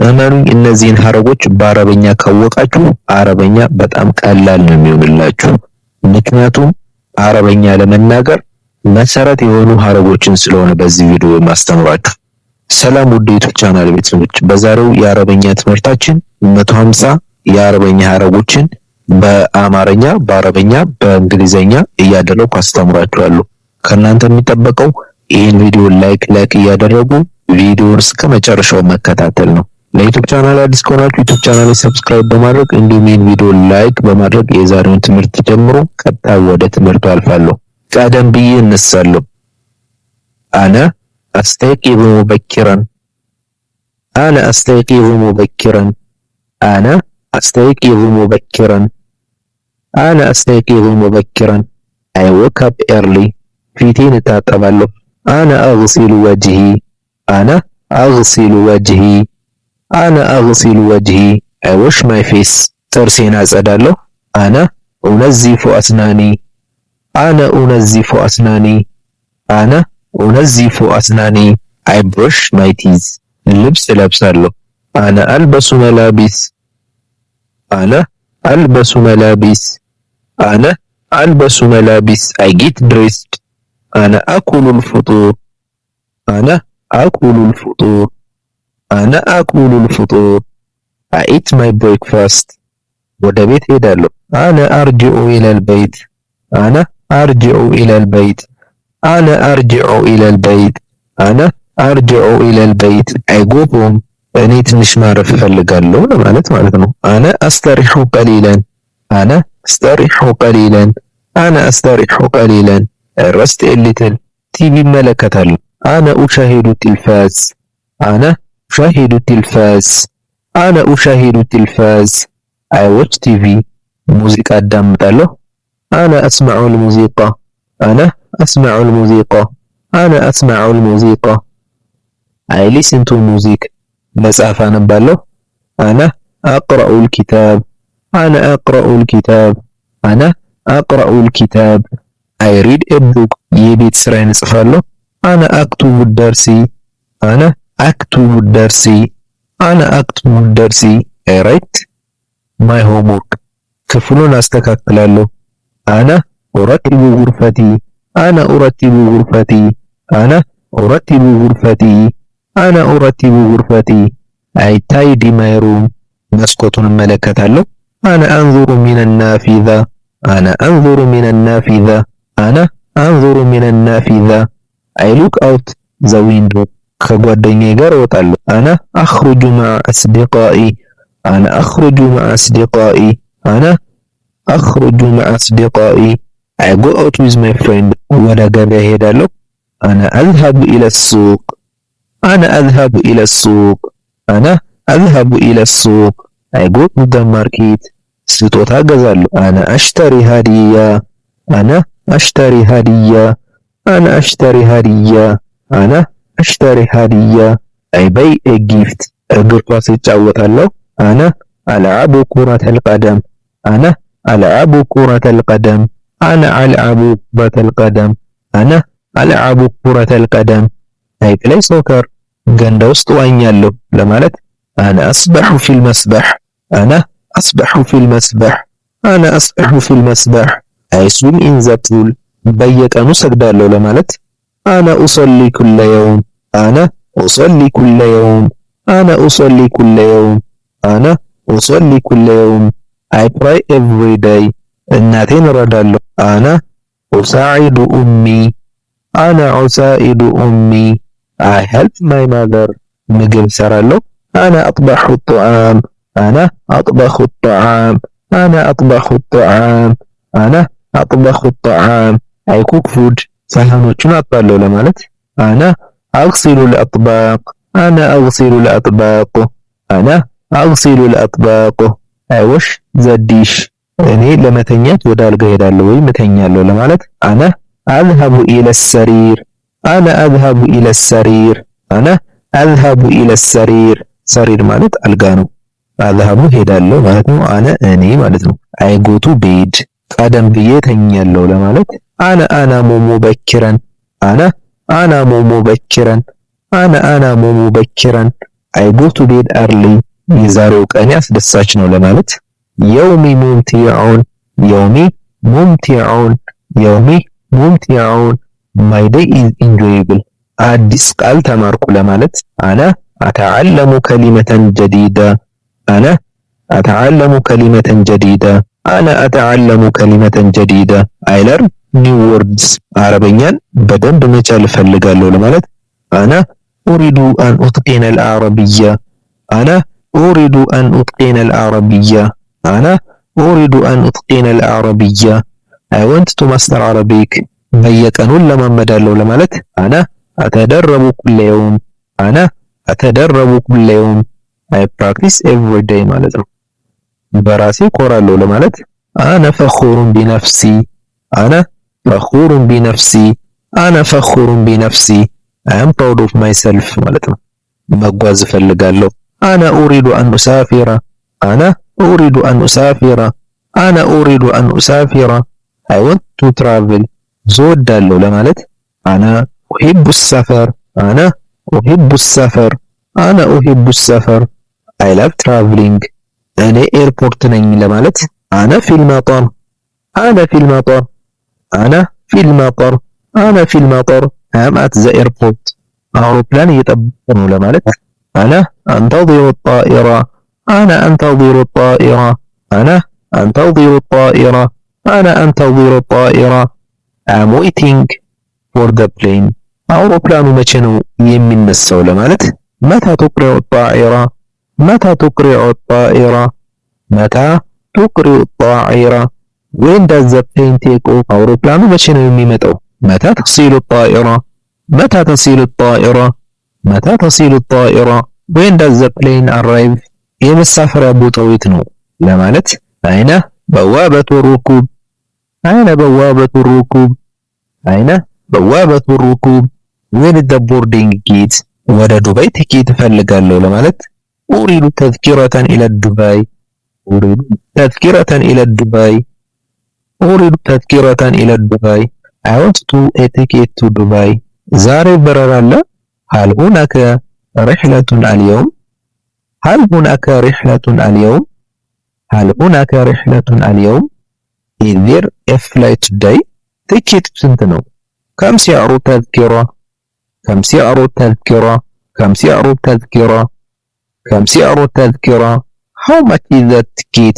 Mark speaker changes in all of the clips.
Speaker 1: እመኑኝ እነዚህን ሐረጎች በአረበኛ ካወቃችሁ አረበኛ በጣም ቀላል ነው የሚሆንላችሁ። ምክንያቱም አረበኛ ለመናገር መሰረት የሆኑ ሐረጎችን ስለሆነ በዚህ ቪዲዮ ማስተምራችሁ። ሰላም ውድ የዩቲዩብ ቻናል ቤተሰቦች፣ በዛሬው የአረበኛ ትምህርታችን 150 የአረበኛ ሐረጎችን በአማርኛ፣ በአረበኛ፣ በእንግሊዘኛ እያደረኩ አስተምራችኋለሁ። ከእናንተ የሚጠበቀው ይህን ቪዲዮ ላይክ እያደረጉ ቪዲዮውን እስከ መጨረሻው መከታተል ነው። ለዩቲዩብ ቻናል አዲስ ከሆናችሁ ዩቲዩብ ቻናል ሰብስክራይብ በማድረግ እንዲሁም ይህን ቪዲዮ ላይክ በማድረግ የዛሬውን ትምህርት ጀምሮ ቀጥታ ወደ ትምህርቱ አልፋለሁ። ቀደም ብዬ እነሳለሁ። አነ አስተይቂዙ ሙበኪራን፣ አነ አስተይቂዙ ሙበኪራን፣ አነ አስተይቂዙ ሙበኪራን፣ አነ አስተይቂዙ ሙበኪራን። አይ ዎክ አፕ ኤርሊ፣ ፊቴን እታጠባለሁ። አነ አግሲሉ ወጅሂ፣ አነ አግሲሉ ወጅሂ፣ አነ አግሲሉ ወጅሂ። አይ ዋሽ ማይ ፌስ፣ ጥርሴን አጸዳለሁ። አነ ኡነዚፉ አስናኒ፣ አነ ኡነዚፉ አስናኒ፣ አነ ኡነዚፉ አስናኒ። አይ ብሩሽ ማይ ቲዝ፣ ልብስ እለብሳለሁ። አነ አልበሱ መላቢስ፣ አነ አልበሱ መላቢስ፣ አነ አልበሱ መላቢስ። አይ ጌት ድሬስድ፣ አነ አኩሉል ፍጡር፣ አነ አኩሉል ፍጡር፣ አነ አኩሉል ፍጡር። አይ ኢት ማይ ብሬክፋስት፣ ወደ ቤት ሄዳለሁ። አነ አርጅዑ ኢለል በይት፣ አነ አርጅዑ ኢለል በይት፣ አነ አርጅዑ ኢለል በይት፣ አነ አርጅዑ ኢለል በይት። አይ ጎ ሆም፣ እኔ ትንሽ ማረፍ እፈልጋለሁ ለማለት ማለት ነው። አነ አስተሪሑ ቀሊለን፣ አነ አስተሪሑ ቀሊለን፣ አነ አስተሪሑ ቀሊለን። ረስት ኤሊትል፣ ቲቪ እመለከታለሁ። አነ ኡሻሂዱ ቲልፋዝ፣ አነ ኡሻሂዱ ቲልፋዝ፣ አነ ኡሻሂዱ ቲልፋዝ። አይ ዎች ቲቪ፣ ሙዚቃ አዳምጣለሁ። አነ አስማዑል ሙዚቃ፣ አነ አስማዑል ሙዚቃ፣ አነ አስማዑል ሙዚቃ። አይ ሊስን ቱ ሙዚክ፣ መጽሐፍ አነባለሁ። አነ አቅረኡል ኪታብ፣ አነ አቅረኡል ኪታብ፣ አነ አቅረኡል ኪታብ። አይ ሪድ ኤ ቡክ፣ የቤት ስራዬን እጽፋለሁ። አነ አክቱቡ ደርሲ፣ አነ አክቱቡ ደርሲ፣ አነ አክቱቡ ደርሲ። አይ ራይት ማይ ሆምወርክ፣ ክፍሉን አስተካክላለሁ። አነ ኡረቲቡ ጉርፈቲ፣ አነ ኡረቲቡ ጉርፈቲ፣ አነ ኡረቲቡ ጉርፈቲ፣ አነ ኡረቲቡ ጉርፈቲ። አይ ታይዲ ማይ ሩም፣ መስኮቱን እመለከታለሁ። አነ አንዙሩ ሚነ ናፊዛ፣ አነ አንዙሩ ሚነ ናፊዛ፣ አነ አንዙሩ ሚነ ናፊዛ። አይ ሉክ አውት ዘ ዊንዶ፣ ከጓደኛዬ ጋር እወጣለሁ። አነ አኽሩጁ መዐ አስዲቃኢ፣ አነ አኽሩጁ መዐ አስዲቃኢ፣ አነ አኽሩጁ መዐ አስዲቃኢ። አይ ጎ አውት ዊዝ ማይ ፍሬንድ፣ ወደ ገበያ እሄዳለሁ። አነ አዝሀቡ ኢለ ሱቅ፣ አነ አዝሀቡ ኢለ ሱቅ፣ አነ አዝሀቡ ኢለ ሱቅ። አይ ጎ ቱ ዘ ማርኬት፣ ስጦታ እገዛለሁ። አነ አሽተሪ ሃዲያ፣ አነ አሽተሪ ሃዲያ፣ አነ አሽተሪ ሃዲያ፣ አነ አሽተሪ ሃዲያ። አይ ባይ ኤ ጊፍት፣ እግር ኳስ እጫወታለሁ። አነ አልዓቡ ኩረተል ቀደም፣ አነ አልዓቡ ኩረተል ቀደም፣ አነ አልዓቡ ኩረተል ቀደም፣ አነ አልዓቡ ኩረተል ቀደም። አይ ፕሌይ ሶከር፣ ገንዳ ውስጥ ዋኛለሁ ለማለት አነ አስበሑ ፊል መስበሕ፣ አነ አስበሑ ፊል መስበሕ፣ አነ አስበሑ ፊል መስበሕ። አይ ስዊም ኢን ዘ ፑል፣ በየቀኑ ሰግዳለሁ ለማለት አነ ኡሰሊ ኩለ የውም፣ አነ ኡሰሊ ኩለ የውም፣ አነ ኡሰሊ ኩለ የውም፣ አነ ኡሰሊ ኩለ የውም። አይ ፕራይ ኤቭሪ ዴይ፣ እናቴን እረዳለሁ። አነ ኡሳዒዱ ኡሚ፣ አነ ኡሳዒዱ ኡሚ። አይ ሄልፕ ማይ ማዘር፣ ምግብ እሰራለሁ። አነ አጥበሑ ጡዓም፣ አነ አጥበኹ ጡዓም፣ አነ አጥበኹ ጡዓም፣ አነ አጥበኹ ጡዓም። አይ ኩክ ፉድ፣ ሳህኖቹን አጥባለሁ ለማለት አነ አግሲሉ ልአጥባቅ፣ አነ አግሲሉ ልአጥባቅ፣ አነ አግሲሉ ልአጥባቅ። አይ ዋሽ ዘ ዲሽ፣ እኔ ለመተኛት ወደ አልጋ ሄዳለሁ ወይም እተኛለሁ ለማለት አነ አዝሀቡ ኢለ ሰሪር፣ አነ አዝሀቡ ኢለ ሰሪር፣ አነ አዝሀቡ ኢለ ሰሪር። ሰሪር ማለት አልጋ ነው። አዝሀቡ ሄዳለሁ ማለት ነው። አነ እኔ ማለት ነው። አይ ጎ ቱ ቤድ፣ ቀደም ብዬ ተኛለሁ ለማለት አነ አናሙ ሙበኪረን፣ አነ አናሙ ሙበኪረን፣ አነ አናሙ ሙበኪረን። I go to bed early የዛሬው ቀን አስደሳች ነው ለማለት የውሚ ሙምቲዑን የውሚ ሙምቲዑን የውሚ ሙምቲዑን my day is enjoyable አዲስ ቃል ተማርኩ ለማለት አና አተዓለሙ ከሊመተን ጀዲዳ አና አተዓለሙ ከሊመተን ጀዲዳ አና አተዓለሙ ከሊመተን ጀዲዳ I learn new words አረበኛን በደንብ መቻል እፈልጋለሁ ለማለት አና ኡሪዱ አን ኡትቂነ አልአረብያ አና ኡሪዱ አን ኡትቂነ አልአረብያ አና ኡሪዱ አን ኡትቂነ አልአረብያ I want to master Arabic በየቀኑ ለማመዳለሁ ለማለት አና አተደረቡ ኩለ የውም አና አተደረቡ ኩለ የውም I practice every day ማለት ነው። በራሴ ኮራለሁ ለማለት አና ፈኹሩን ቢነፍሲ አና ፈኹሩን ቢነፍሲ አና ፈኹሩን ቢነፍሲ I am proud of myself ማለት ነው። መጓዝ እፈልጋለሁ አና ኡሪዱ አን ኡሳፊራ አና ኡሪዱ አን ኡሳፊራ አና ኡሪዱ አን ኡሳፊራ I want to travel እወዳለሁ ለማለት አና ኡሂቡ ሰፈር አና ኡሂቡ ሰፈር አና ኡሂቡ ሰፈር I love traveling እኔ ኤርፖርት ነኝ ለማለት አና ፊል መጠር አና ፊል መጠር አና ፊል መጠር አና ፊል መጠር I am at the airport አውሮፕላን እየጠበቅኩ ነው ለማለት አና አንተظሩ الطائرة አና አንተظሩ الطائرة አና አንተظሩ الطائرة አና አንተظሩ الطائرة I am waiting for the plane አውሮፕላኑ መቼ ነው የሚነሳው ለማለት መታ تقرع الطائرة متى تقرع الطائرة متى تقرع الطائرة when does the plane take off አውሮፕላኑ መቼ ነው የሚመጣው متى تصل الطائرة متى تصل الطائرة متى تصل الطائرة when does the plane arrive የመሳፈሪያ ቦታው የት ነው ለማለት አይነ በዋበቱ الركوب አይነ በዋበቱ الركوب አይነ በዋበቱ الركوب when is the boarding gate ወደ ዱባይ ቲኬት እፈልጋለሁ ለማለት ኡሪዱ ተዝኪረተን ኢለ ዱባይ ኡሪዱ ተዝኪረተን ኢለ ዱባይ ኡሪዱ ተዝኪረተን ኢለ ዱባይ I want to a ticket to Dubai ዛሬ በረራ አለ هل هناك رحلة اليوم هل هناك رحلة اليوم هل هناك رحلة اليوم is there a flight today ቲኬት ስንት ነው كم سعر التذكرة كم سعر التذكرة كم سعر التذكرة كم سعر التذكرة how much is the ticket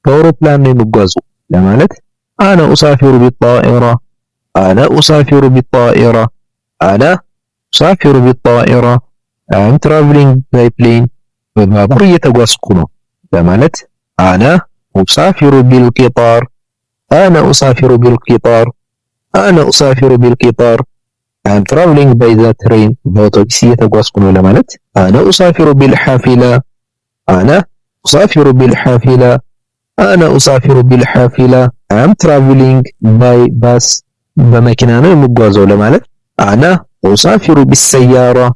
Speaker 1: በአውሮፕላን ነው የሚጓዘው ለማለት أنا أسافر بالطائرة أنا أسافر بالطائرة أنا أسافر بالطائرة I am traveling by plane በባቡር እየተጓዝኩ ነው ለማለት أنا أسافر بالقطار أنا أسافر بالقطار أنا أسافر بالقطار I am traveling by the train በአውቶቡስ እየተጓዝኩ ነው ለማለት أنا أسافر بالحافلة أنا أسافر بالحافلة أنا أسافر بالحافلة I am traveling by bus በመኪና ነው የምጓዘው ለማለት أنا أسافر بالسيارة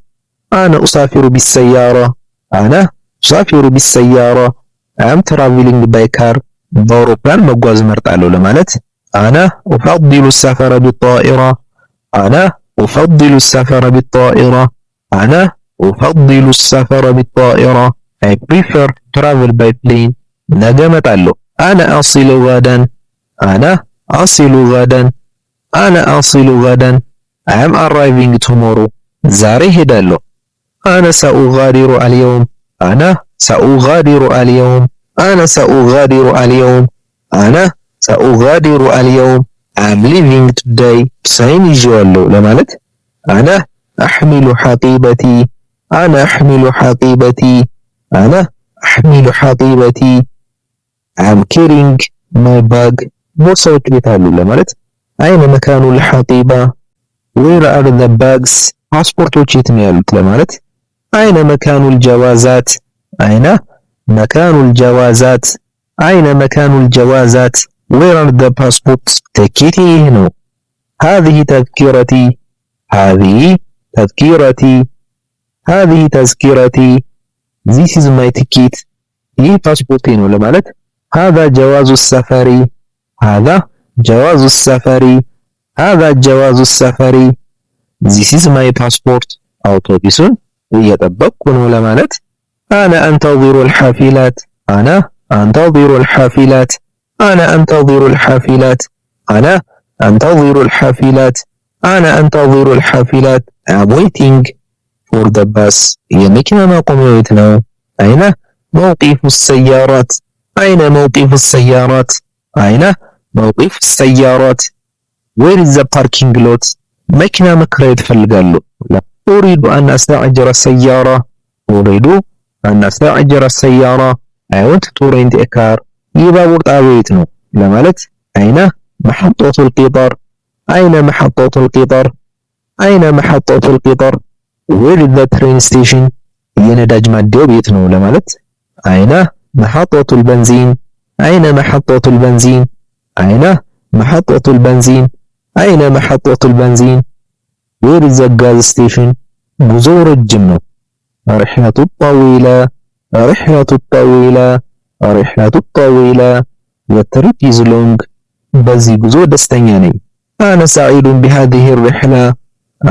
Speaker 1: أنا أسافر بالسيارة أنا أسافر بالسيارة I am traveling by car በአውሮፕላን መጓዝ እመርጣለሁ ለማለት أنا أفضل السفر بالطائرة أنا أفضل السفر بالطائرة أنا أفضل السفر بالطائرة I prefer travel by plane ነገ እመጣለሁ أنا أصل غدا أنا أصل غدا أنا أصل غدا I am arriving tomorrow ዛሬ ሄዳለሁ أنا سأغادر اليوم أنا سأغادر اليوم أنا سأغادر اليوم أنا سأغادر اليوم I'm leaving today ሳይን ይዤዋለሁ ለማለት أنا أحمل حقيبتي أنا أحمل حقيبتي أنا أحمل حقيبتي I'm carrying my bag ቦርሳዎች ቤት አሉ ለማለት أين مكان الحقيبة Where are the bags ፓስፖርቶች የት ነው ያሉት ለማለት أين مكان الجوازات أين مكان الجوازات أين مكان الجوازات Where are the passports تكيتي هنا هذه تذكرتي هذه تذكرتي هذه تذكرتي This is my ticket ይህ ፓስፖርቴ ነው ለማለት هذا جواز السفر هذا جواز السفر هذا جواز السفر This is my passport አውቶቡሱን እየጠበቅኩ ነው ለማለት አነ አንተዚሩ الحافلات أنا أنتظر الحافلات أنا أنتظر الحافلات أنا أنتظر الحافلات أنا أنتظر الحافلات I'm waiting for the bus የመኪና ማቆሚያ የት ነው? أين موقف السيارات أين موقف السيارات أين موقف السيارات Where is the parking lot መኪና መከራየት እፈልጋለሁ أريد أن أستأجر السيارة أريد أن أستأجر السيارة I want to rent a car የባቡር ጣቢያ የት ነው ለማለት أين محطة القطار أين محطة القطار أين محطة القطار Where is the train station የነዳጅ ማደያው የት ነው ለማለት أين محطة البنزين أين محطة البنزين أين محطة البنزين أين محطة البنزين Where is the gas station ጉዞ ረጅም ነው رحلة طويلة رحلة طويلة رحلة طويلة The trip is long በዚህ ጉዞ ደስተኛ ነኝ أنا سعيد بهذه الرحلة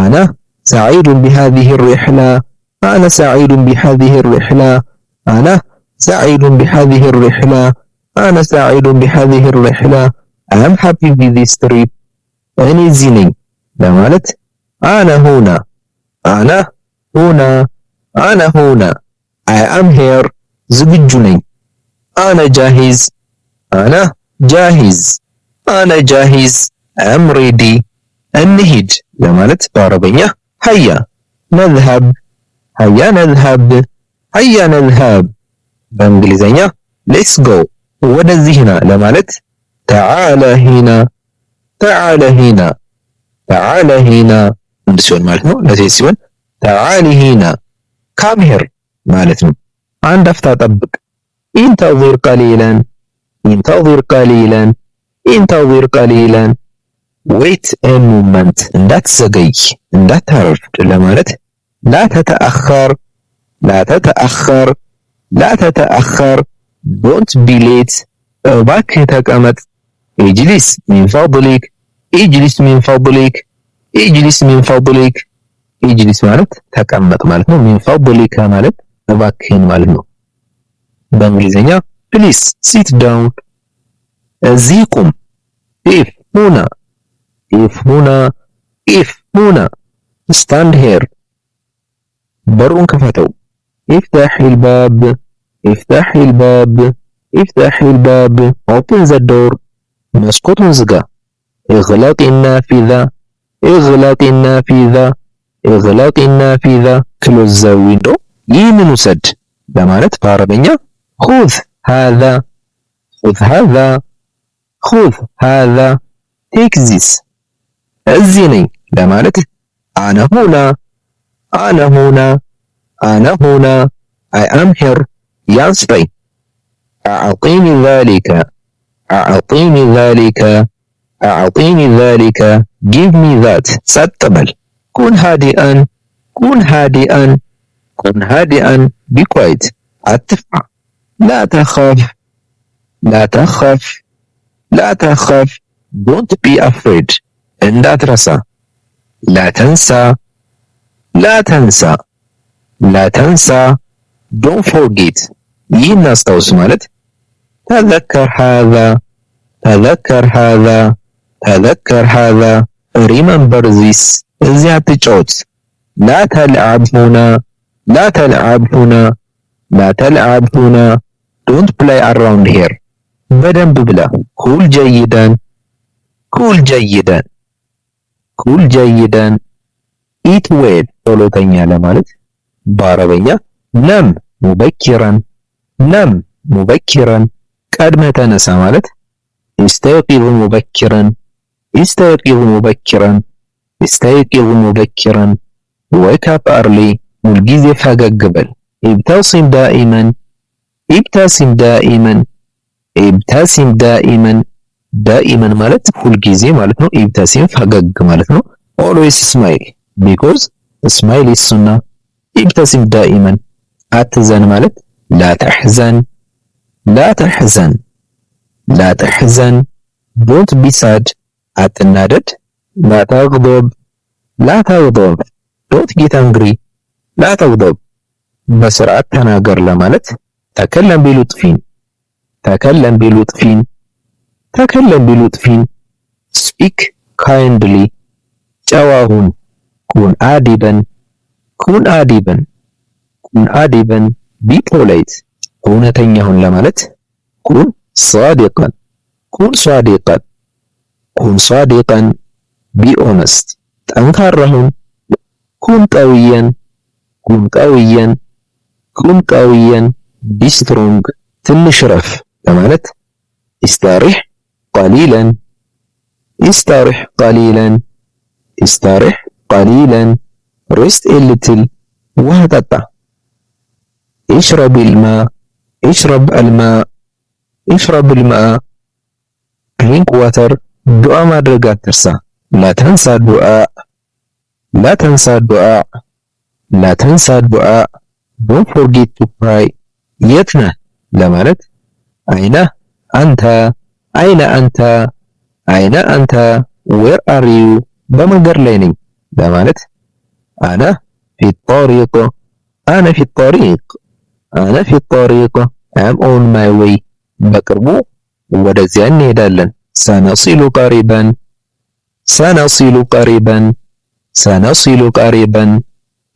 Speaker 1: أنا سعيد بهذه الرحلة أنا سعيد بهذه الرحلة أنا سعيد بهذه الرحلة أنا سعيد بهذه الرحلة I'm happy with this trip እኔ እዚህ ነኝ ለማለት أنا هنا أنا هنا أنا هنا I am here ዝግጁ ነኝ أنا جاهز أنا جاهز أنا جاهز I'm ready እንሂድ ለማለት በአረበኛ هيا نذهب هيا نذهب هيا نذهب በእንግሊዘኛ let's go ወደዚህ ና ለማለት تعال هنا تعال هنا تعال هنا እንደሲሆን ማለት ነው ለሴት ሲሆን تعال هنا come here ማለት ነው አንድ አፍታ ጠብቅ انتظر قليلا انتظر قليلا انتظر قليلا wait a moment እንዳትዘገይ እንዳታረፍድ ለማለት لا تتأخر لا تتأخر لا تتأخر don't be late እባክህ ተቀመጥ اجلس من فضلك اجلس من فضلك اجلس من فضلك اجلس ማለት ተቀመጥ ማለት ነው من فضلك ማለት እባክህን ማለት ነው በእንግሊዘኛ please sit down እዚህ ቁም if هنا if هنا if هنا stand here በሩን ክፈተው افتح الباب افتح الباب افتح الباب open the door መስኮቱን ዝጋ اغلق النافذة اغلق النافذة اغلق النافذة close the window ይህንን ውሰድ ለማለት በአረበኛ خذ هذا خذ هذا خذ هذا take this እዚህ ነኝ ለማለት أنا هنا أنا هنا أنا هنا I am here ያንስጠኝ أعطيني ذلك أعطيني ذلك أعطيني ذلك give me that ستقبل كن هادئا كن هادئا كن هادئا be quiet أتفع لا تخاف لا تخاف لا تخاف don't be afraid እንዳትረሳ لا تنسى لا تنسى لا تنسى don't forget ይህን አስታውስ ማለት تذكر هذا تذكر هذا تذكر هذا remember this እዚህ አትጫወት لا تلعب هنا لا تلعب هنا لا تلعب هنا don't play around here በደንብ ብላ كل جيدا كل جيدا كل جيدا eat well ቶሎ ተኛ ለማለት በአረበኛ نم مبكرا نم مبكرا ቀድመህ ተነሳ ማለት استيقظ مبكرا استيقظ مبكرا استيقظ مبكرا wake up early ሁልጊዜ ፈገግ በል ابتسم دائما ابتسم دائما ابتسم دائما دائما ማለት ሁልጊዜ ማለት ነው ابتسم ፈገግ ማለት ነው always smile because smile is sunnah ابتسم دائما አትዘን ማለት لا تحزن لا تحزن لا تحزن don't be sad አትናደድ لا تغضب لا تغضب don't get angry ላ ተግደብ በስርዓት ተናገር ለማለት ተከለም ቢሉጥፊን ተከለም ቢሉጥፊን ተከለም ቢሉጥፊን ስፒክ ካይንድሊ ጨዋሁን ኩን አዲበን ኩን አዲበን ኩን አዲበን ቢ ፖላይት እውነተኛ ሁን ለማለት ኩን ሷዲቀን ኩን ሷዲቀን ኩን ሷዲቀን ቢ ኦነስት ጠንካራ ሁን ኩን ቀውየን ኩን ቀውየን ኩን ቀውየን ቢ ስትሮንግ ትንሽ ረፍ ለማለት ኢስታሪሕ ቀሊለን ኢስታሪሕ ቀሊለን ኢስታሪሕ ቀሊለን ሬስት ኤ ሊትል ውሃ ጠጣ ኢሽረብ አልማእ ኢሽረብ አልማእ ኢሽረብ አልማእ ድሪንክ ዋተር ዱዓ ማድረግ አትርሳ ላ ተንሳ ዱዓ ላ ተንሳ ዱዓ ላ ተንሳ ዱዓ ዶንት ፎርጌት ቱ ፕራይ የት ነህ ለማለት አይነ አንተ አይነ አንተ አይነ አንተ ዌር አር ዩ በመንገድ ላይ ነኝ ለማለት አነ ፊ ጠሪቅ አነ ፊ ጠሪቅ አነ ፊ ጠሪቅ አም ኦን ማይ ዌይ በቅርቡ ወደዚያ እንሄዳለን ሰነሲሉ ቀሪበን ሰነሲሉ ቀሪበን ሰነሲሉ ቀሪበን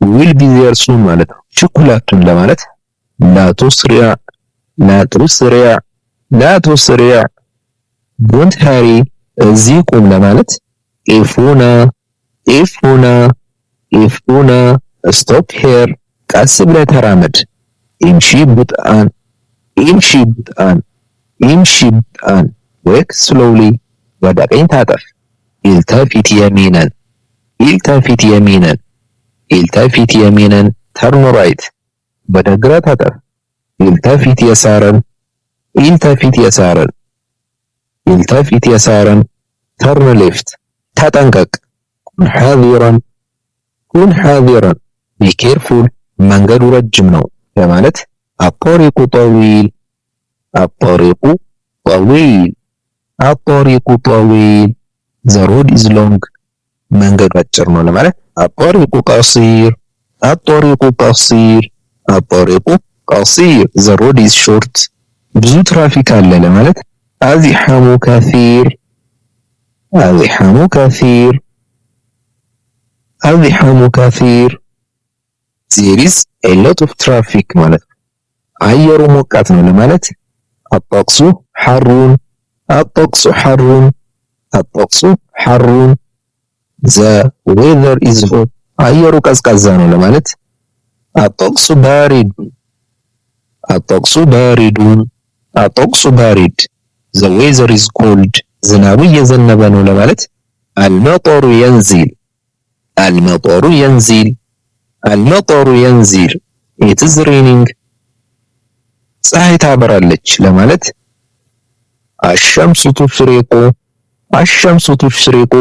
Speaker 1: ዊል ቢ ዜር ሱን ማለት ነው። ችኩላቱን ለማለት ላ ቱስሪዕ ላ ቱስሪዕ ላ ቱስሪዕ ዶንት ሃሪ እዚህ ቁም ለማለት ኢፉና ኢፉና ኢፉና ስቶፕ ሄር ቀስ ብለህ ተራመድ ኢምሺ ቡጥአን ኢምሺ ቡጥአን ኢምሺ ቡጥአን ወክ ስሎውሊ ወደ ቀኝ ታጠፍ ኢልተፊት የሚነን ኢልተፊት የሚነን ኢልተፊት የሚነን ተርን ራይት ወደ ግራ ታጠፍ ኢልተፊት የሳረን ኢልተፊት የሳረን ኢልተፊት የሳረን ተርን ሌፍት ተጠንቀቅ ኩን ሓዚራን ኩን ሓዚራን ቢ ኬርፉል መንገዱ ረጅም ነው ለማለት አጠሪቁ ጠዊል አጠሪቁ ጠዊል አጠሪቁ ጠዊል ዘ ሮድ ኢዝ ሎንግ መንገዱ አጭር ነው ለማለት አጠሪቁ ቀሲር አጠሪቁ ቀሲር አጠሪቁ ቀሲር ዘ ሮድ ኢዝ ሾርት ብዙ ትራፊክ አለ ለማለት አዚሐሙ ከሲር አዚሐሙ ከሲር አዚሐሙ ከሲር there is a lot of traffic ማለት ነው። አየሩ ሞቃት ነው ለማለት አጠቅሱ ሐሩን አጠቅሱ ሐሩን አጠቅሱ ሐሩን the weather is hot አየሩ ቀዝቃዛ ነው ለማለት አጠቅሱ ባሪዱን አጠቅሱ ባሪዱን አጠቅሱ ባሪድ the weather is cold ዝናቡ እየዘነበ ነው ለማለት አልመጠሩ የንዚል አልመጠሩ የንዚል አልመጠሩ የንዚል it is raining ፀሐይ ታበራለች ለማለት አሸምሱ ትሽሪቁ አሸምሱ ትሽሪቁ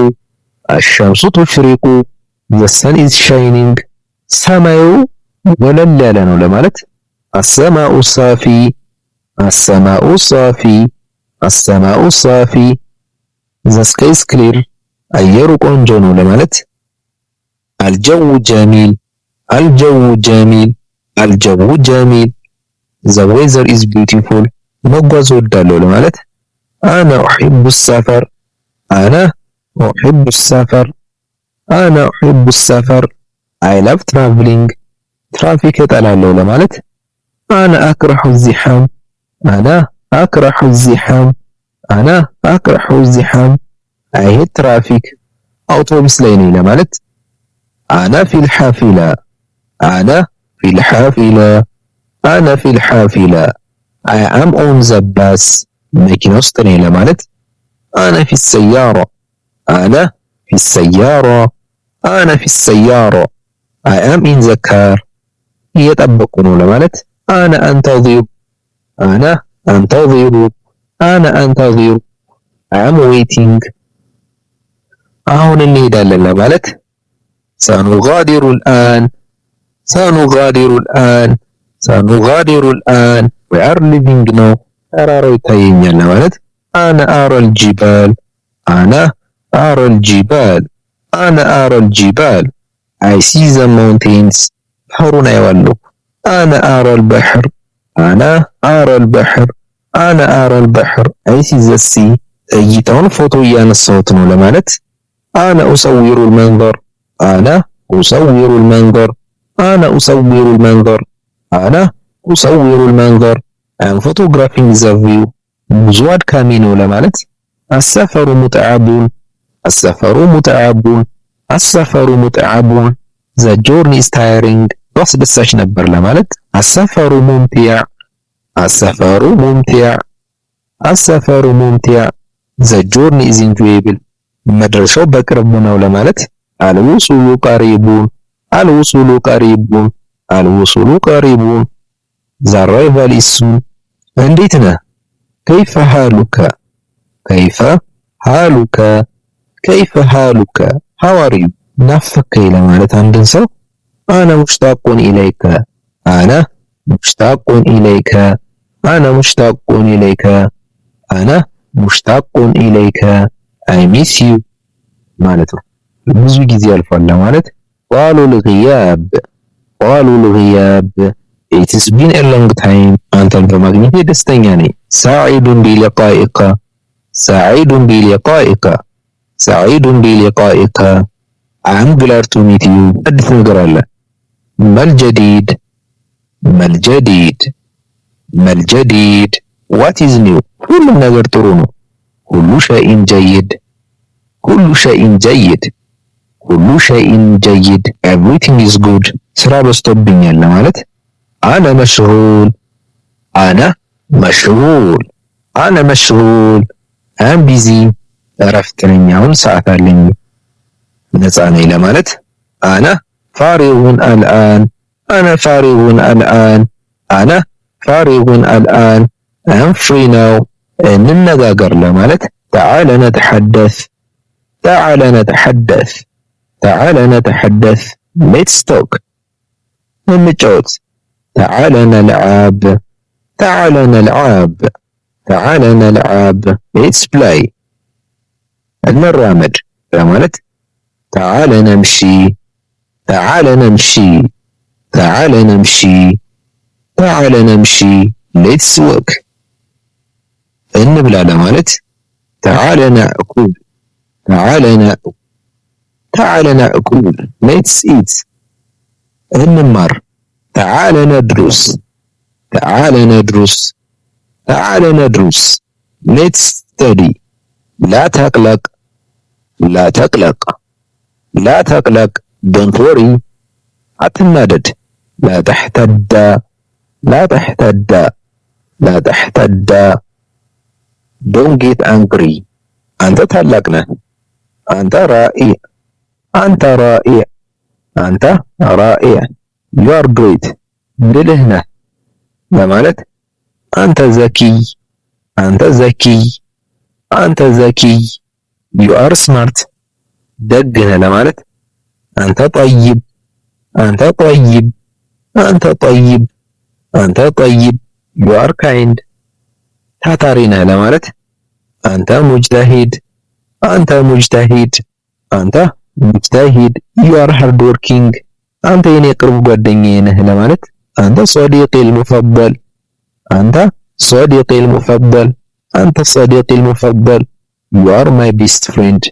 Speaker 1: አሸምሱ ትሽሪቁ the sun is shining ሰማዩ ወለል ያለ ነው ለማለት አሰማኡ ሳፊ አሰማኡ ሳፊ አሰማኡ ሳፊ the sky is clear አየሩ ቆንጆ ነው ለማለት አልጀው ጀሚል አልጀው ጀሚል አልጀው ጀሚል the weather is beautiful መጓዝ ወዳለው ለማለት አና ኡሂቡ السفر አና ኡሂቡ السفر አና ኡሂቡ السفر I love traveling ትራፊክ እጠላለሁ ለማለት አና አክረሁ الزحام አና አክረሁ الزحام አና አክረሁ الزحام I hate traffic አውቶቡስ ላይ ነኝ ለማለት አና ፊል ሐፊላ አና ፊል ሐፊላ አና ፊል ሐፊላ I am on the bus መኪና ውስጥ ነኝ ለማለት አና ፊ السيارة አና ፊ السيارة አና ፊ السيارة I am in the car እየጠበቁ ነው ለማለት አና አንተظر አና አንተظر አና አንተظر I am waiting አሁን እንሄዳለን ለማለት سنغادر الآن سنغادر الآن سنغادر الآن we are leaving now ተራራው ይታየኛል ለማለት أنا أرى الجبال أنا أرى الجبال أنا أرى الجبال I see the mountains ባህሩን አየዋለሁ። አነ አረል በሕር አነ አረል በሕር አነ አረል በሕር አይ ሲ ዘ ሲ እይታውን ፎቶ እያነሳሁት ነው ለማለት አነ ኡሰዊሩል መንዘር አነ ኡሰዊሩል መንዘር አነ ኡሰዊሩል መንዘር አነ ኡሰዊሩል መንዘር አም ፎቶግራፊንግ ዘ ቪው ብዙ አድካሚ ነው ለማለት አሰፈሩ ሙተዓቡን አሰፈሩ ሙተዓቡን አሰፈሩ ሙተዓቡን ዘ ጆርኒ ኢዝ ታይሪንግ አስደሳች ነበር ለማለት አሰፈሩ ሙምቲዕ አሰፈሩ ሙምቲዕ አሰፈሩ ሙምቲዕ ዘ ጆርኒ ኢዝ ኢንጆየብል መድረሻው በቅርብ ነው ለማለት አልውሱሉ ቀሪቡን አልውሱሉ ቀሪቡን አልውሱሉ ቀሪቡን ዘ አራይቫል ኢዝ ሱን እንዴት ነህ ከይፈ ሃሉከ ከይፈ ሃሉከ ከይፈ ሃሉከ ሃው አር ዩ ናፈከኝ ለማለት አንድን ሰው አነ ሙሽታቁን ኢለይከ አነ ሙሽታቁን ኢለይከ አነ ሙሽታቁን ኢለይከ አነ ሙሽታቁን ኢለይከ አይ ሚስ ዩ ማለት ነው። ብዙ ጊዜ አልፏል ለማለት ጧሉል ግያብ ጧሉል ግያብ ኢትስ ቢን ኤ ሎንግ ታይም አንተን በማግኘቴ ደስተኛ ነኝ። ሰዒዱን ቢሊቃኢከ ሰዒዱን ቢሊቃኢከ ሰዒዱን ቢሊቃኢከ አም ግላድ ቱ ሚት ዩ አዲስ ነገር አለ። መልጀዲድ መልጀዲድ መልጀዲድ ዋት ኢዝ ኒው ሁሉም ነገር ጥሩ ነው። ኩሉ ሸይን ጀይድ ኩሉ ሸይን ጀይድ ኩሉ ሸይን ጀይድ ኤቭሪቲንግ ኢዝ ጉድ ስራ በዝቶብኛል ለማለት አነ መሽጉል አነ መሽጉል አነ መሽጉል አም ቢዚ እረፍት ነኝ አሁን ሰዓት አለኝ ነፃ ነኝ ለማለት አነ ፋሪጉን አልአን አነ ፋሪጉን አልአን አነ ፋሪጉን አልአን አም ፍሪ ናው እንነጋገር ለማለት ተዓለ ነተሐደስ ተዓለ ነተሐደስ ተዓለ ነተሐደስ ሌትስ ቶክ እንጫወት ተዓለ ነልዓብ ተዓለ ነልዓብ ተዓለ ነልዓብ ሌትስ ፕላይ እንራመድ ለማለት ተዓለ ነምሺ ተዓለ ነምሺ ተዓለ ነምሺ ተዓለ ነምሺ ሌትስ ወክ እንብላ ለማለት ተዓለ ናእኩል ተዓለ ናእኩል ተዓለ ናእኩል ሌትስ ኢት እንማር ተዓለ ነድሩስ ተዓለ ነድሩስ ተዓለ ነድሩስ ሌትስ ስተዲ ላ ተቅለቅ ላ ተቅለቅ ላ ተቅለቅ ዶንት ወሪ አትናደድ ላ ተሕተዳ ላ ተሕተዳ ላ ተሕተዳ ዶንት ጌት አንግሪ አንተ ታላቅ ነህ አንተ ራኢ አንተ ራኢ አንተ ራኢ ዩ አር ግሬት ብልህ ነህ ለማለት አንተ ዘኪይ አንተ ዘኪይ አንተ ዘኪይ ዩ አር ስማርት ደግ ነህ ለማለት አንተ ጠይብ አንተ ጠይብ አንተ ጠይብ አንተ ጠይብ ዩ አር ካይንድ ታታሪ ነህ ለማለት አንተ ሙጅተሂድ አንተ ሙጅተሂድ አንተ ሙጅተሂድ ዩ አር ሃርድ ወርኪንግ አንተ የኔ ቅርብ ጓደኛዬ ነህ ለማለት አንተ ሶዲቂል ሙፈደል አንተ ሶዲቂል ሙፈደል አንተ ሶዲቂል ሙፈደል ዩ አር ማይ ቤስት ፍሬንድ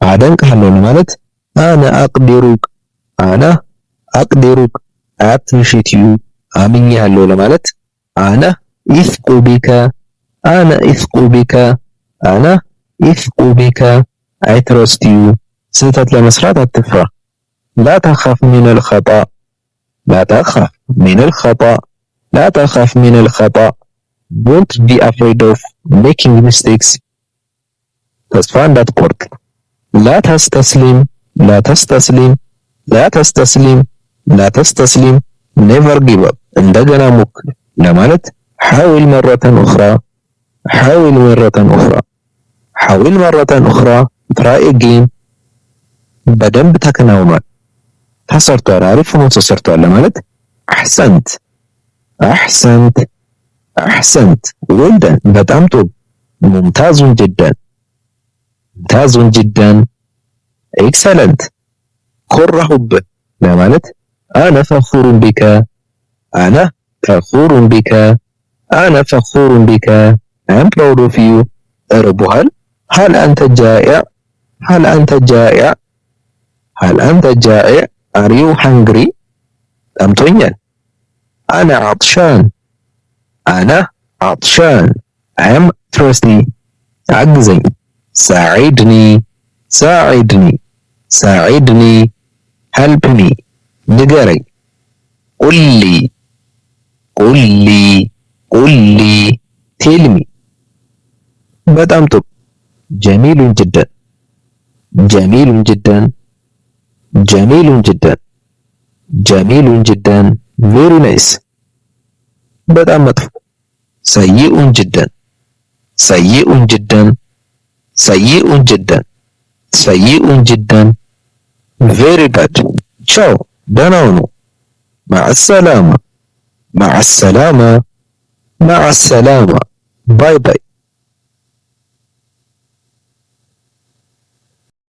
Speaker 1: አደንቅሃለሁ ለማለት አነ አቅዲሩክ አነ አቅዲሩክ አይ አፕሪሺየት ዩ አምኜሃለሁ ለማለት አነ ኢስቁ ቢከ አነ ኢስቁ ቢከ አነ ኢስቁ ቢከ አይ ትረስት ዩ ስህተት ለመስራት አትፍራ ላ ተኻፍ ሚነል ኸጣእ ላ ተኻፍ ሚነል ኸጣእ ላ ተኻፍ ሚነል ኸጣእ ዶንት ቢ አፍሬድ ኦፍ ሜኪንግ ሚስቴክስ ተስፋ እንዳትቆርጥ ላ ተስተስሊም ላ ተስተስሊም ላ ተስተስሊም ላ ተስተስሊም ኔቨር ጊቭ አፕ እንደገና ሞክር ለማለት حاول مرة أخرى حاول مرة أخرى حاول مرة أخرى try again በደንብ ተከናውኗል ተሰርቷል አሪፍ ሆኖ ተሰርቷል ለማለት አህሰንት አህሰንት አህሰንት ወልደን በጣም ጥሩ ሙምታዙን ጅደን ሙምታዙን ጅደን ኤክሰለንት ኮራሁብህ ለማለት أنا فخور بك. أنا فخور بك. أنا فخور بك. I'm proud of you. ربوهل. هل أنت جائع؟ هل أنت جائع؟ هل أنت جائع؟ Are you hungry? أمتونيال. أنا عطشان. أنا عطشان. I'm thirsty. عجزني. ساعدني. ساعدني. ساعدني. help me. نقري. قل لي. قل لي. قل لي. tell me. በጣም ጥሩ جميل جدا جميل جدا جميل جدا جميل جدا very nice በጣም መጥፎ سيء جدا سيء جدا سيء جدا سيء جدا very bad ciao ደህና ሁኑ مع السلامة مع السلامة مع السلامة باي باي